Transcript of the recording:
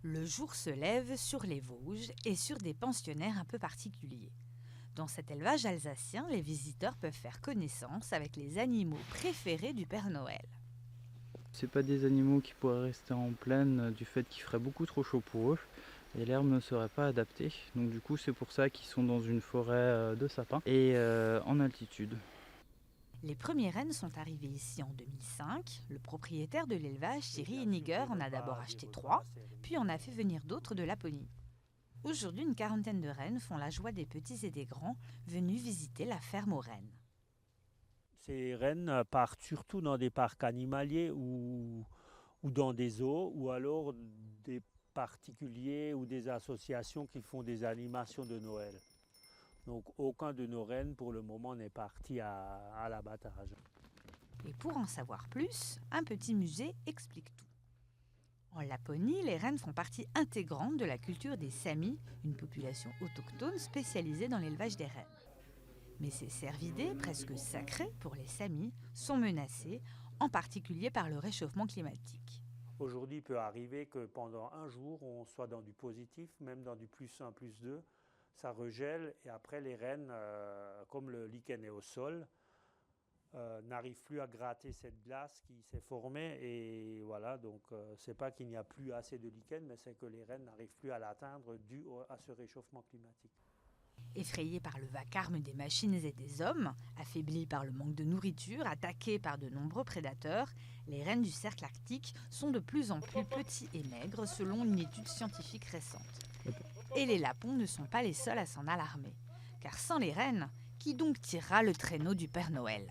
Le jour se lève sur les Vosges et sur des pensionnaires un peu particuliers. Dans cet élevage alsacien, les visiteurs peuvent faire connaissance avec les animaux préférés du Père Noël. C'est pas des animaux qui pourraient rester en plaine du fait qu'il ferait beaucoup trop chaud pour eux et l'herbe ne serait pas adaptée. Donc du coup c'est pour ça qu'ils sont dans une forêt de sapins et en altitude. Les premiers rennes sont arrivés ici en 2005. Le propriétaire de l'élevage, Thierry Henniger, en a d'abord acheté 3, puis en a fait venir d'autres de Laponie. Aujourd'hui, une quarantaine de rennes font la joie des petits et des grands venus visiter la ferme aux rennes. Ces rennes partent surtout dans des parcs animaliers ou dans des zoos, ou alors des particuliers ou des associations qui font des animations de Noël. Donc aucun de nos rennes pour le moment n'est parti à l'abattage. Et pour en savoir plus, un petit musée explique tout. En Laponie, les rennes font partie intégrante de la culture des Samis, une population autochtone spécialisée dans l'élevage des rennes. Mais ces cervidés, presque sacrés pour les Samis, sont menacés, en particulier par le réchauffement climatique. Aujourd'hui, il peut arriver que pendant un jour, on soit dans du positif, même dans du +1, +2. Ça regèle et après les rennes, comme le lichen est au sol, n'arrivent plus à gratter cette glace qui s'est formée. Et voilà, donc c'est pas qu'il n'y a plus assez de lichen, mais c'est que les rennes n'arrivent plus à l'atteindre dû à ce réchauffement climatique. Effrayés par le vacarme des machines et des hommes, affaiblis par le manque de nourriture, attaqués par de nombreux prédateurs, les rennes du cercle arctique sont de plus en plus petits et maigres selon une étude scientifique récente. Et les lapons ne sont pas les seuls à s'en alarmer. Car sans les rennes, qui donc tirera le traîneau du Père Noël ?